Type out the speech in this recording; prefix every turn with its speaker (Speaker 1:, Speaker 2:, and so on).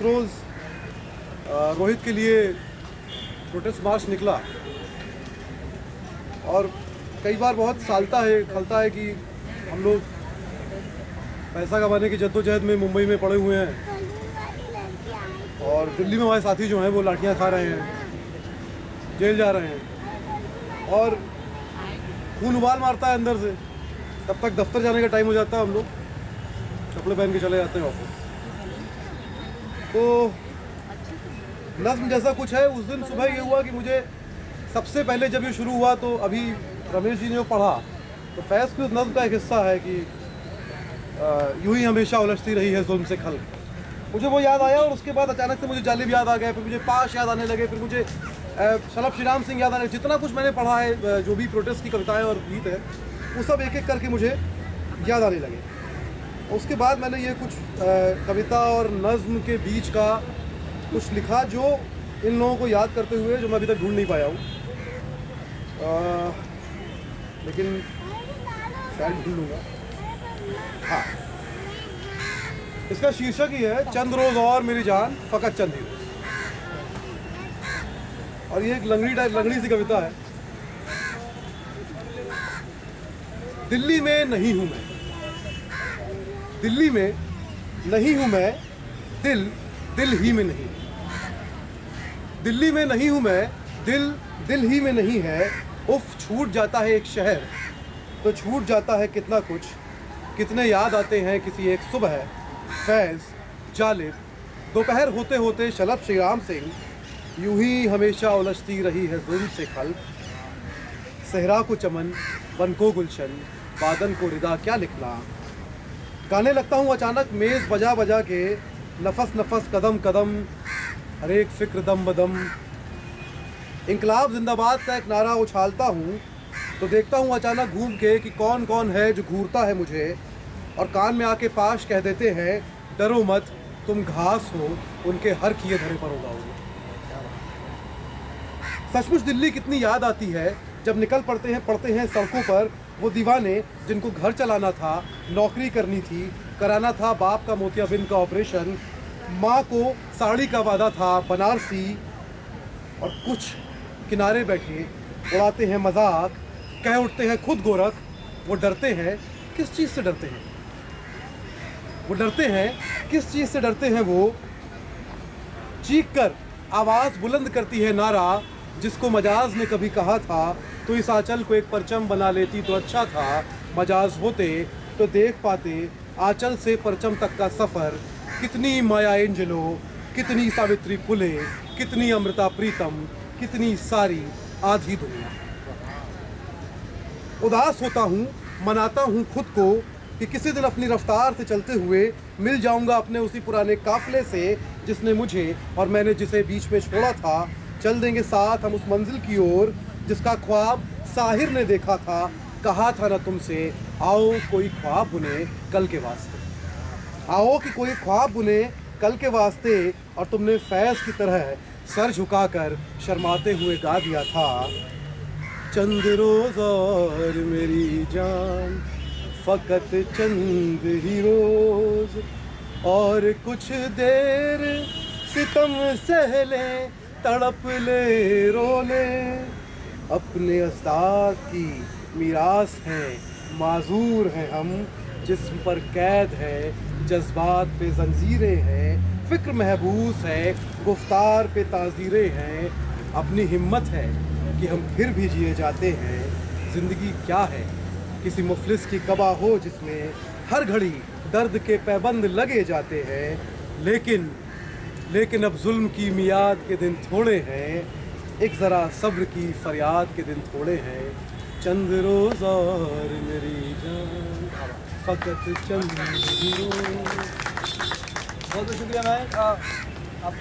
Speaker 1: रोज़ रोहित के लिए प्रोटेस्ट मार्च निकला और कई बार बहुत खलता है कि हम लोग पैसा कमाने की जद्दोजहद में मुंबई में पड़े हुए हैं और दिल्ली में हमारे साथी जो हैं वो लाठियाँ खा रहे हैं, जेल जा रहे हैं और खून उबाल मारता है अंदर से। तब तक दफ्तर जाने का टाइम हो जाता है, हम लोग कपड़े पहन के चले जाते हैं ऑफिस। तो नज़्म जैसा कुछ है। उस दिन सुबह ये हुआ कि मुझे सबसे पहले जब ये शुरू हुआ तो अभी रमेश जी ने जो पढ़ा तो फैज़ की उस नज़्म का एक हिस्सा है कि यूं ही हमेशा उलझती रही है जुल्म से खल्क। मुझे वो याद आया और उसके बाद अचानक से मुझे जालिब याद आ गया, फिर मुझे पाश याद आने लगे, फिर मुझे शलभ श्री राम सिंह याद आने। जितना कुछ मैंने पढ़ा है, जो भी प्रोटेस्ट की कविताएं और गीत है, वो सब एक एक करके मुझे याद आने लगे। उसके बाद मैंने ये कुछ कविता और नज़्म के बीच का कुछ लिखा जो इन लोगों को याद करते हुए, जो मैं अभी तक ढूंढ नहीं पाया हूँ, लेकिन शायद ढूंढ लूँगा। हाँ, इसका शीर्षक ही है चंद रोज़ और मेरी जान फ़कत चंद ही रोज़। और ये एक लंगड़ी सी कविता है। दिल्ली में नहीं हूँ मैं, दिल्ली में नहीं हूँ मैं, दिल ही में नहीं। दिल्ली में नहीं हूँ मैं, दिल ही में नहीं है। उफ, छूट जाता है एक शहर तो छूट जाता है कितना कुछ। कितने याद आते हैं किसी एक सुबह, फैज़, जालिब, दोपहर होते होते शलभ श्री राम सिंह। यूं ही हमेशा उलझती रही है जुल्म से खल्क। सहरा को चमन, वन को गुलशन, बादन को रिदा, क्या लिखना। गाने लगता हूँ अचानक मेज़ बजा बजा के, नफस नफस कदम कदम, हर एक फिक्र दम बदम। इंकलाब जिंदाबाद का एक नारा उछालता हूँ तो देखता हूँ अचानक घूम के कि कौन कौन है जो घूरता है मुझे और कान में आके पाश कह देते हैं, डरो मत तुम घास हो, उनके हर किए धरे पर उगाओगे। सचमुच दिल्ली कितनी याद आती है जब निकल पड़ते हैं सड़कों पर वो दीवाने जिनको घर चलाना था, नौकरी करनी थी, कराना था बाप का मोतियाबिंद का ऑपरेशन, माँ को साड़ी का वादा था बनारसी, और कुछ किनारे बैठे उड़ाते हैं मजाक, कह उठते हैं खुद गोरख। वो डरते हैं, किस चीज़ से डरते हैं? वो डरते हैं, किस चीज़ से डरते हैं? वो चीख कर आवाज़ बुलंद करती है नारा, जिसको मजाज ने कभी कहा था तो इस आंचल को एक परचम बना लेती तो अच्छा था। मजाज होते तो देख पाते आंचल से परचम तक का सफ़र। कितनी माया एंजलो, कितनी सावित्री फुले, कितनी अमृता प्रीतम, कितनी सारी आधी दुनिया। उदास होता हूँ, मनाता हूँ खुद को कि किसी दिन अपनी रफ्तार से चलते हुए मिल जाऊंगा अपने उसी पुराने काफिले से जिसने मुझे और मैंने जिसे बीच में छोड़ा था। चल देंगे साथ हम उस मंजिल की ओर जिसका ख्वाब साहिर ने देखा था। कहा था ना तुमसे, आओ कोई ख्वाब बुने कल के वास्ते, आओ कि कोई ख्वाब बुने कल के वास्ते। और तुमने फैज़ की तरह सर झुकाकर शर्माते हुए गा दिया था, चंद रोज़ और मेरी जान फ़कत चंद ही रोज़, और कुछ देर सितम सह ले, तड़प ले, रो ले। अपने अस्ताद की मीरास है, माजूर हैं हम, जिस्म पर कैद है, जज्बात पे जंजीरें हैं। फ़िक्र महबूस है, गुफ्तार पे ताज़ीरें हैं। अपनी हिम्मत है कि हम फिर भी जिए जाते हैं। ज़िंदगी क्या है किसी मुफलिस की कबा हो जिसमें हर घड़ी दर्द के पैबंद लगे जाते हैं। लेकिन अब जुल्म की मियाद के दिन थोड़े हैं, एक ज़रा सब्र की फरियाद के दिन थोड़े हैं। चंद रोज़ और मेरी जान फ़कत चंद ही रोज़। बहुत बहुत शुक्रिया मैम। आप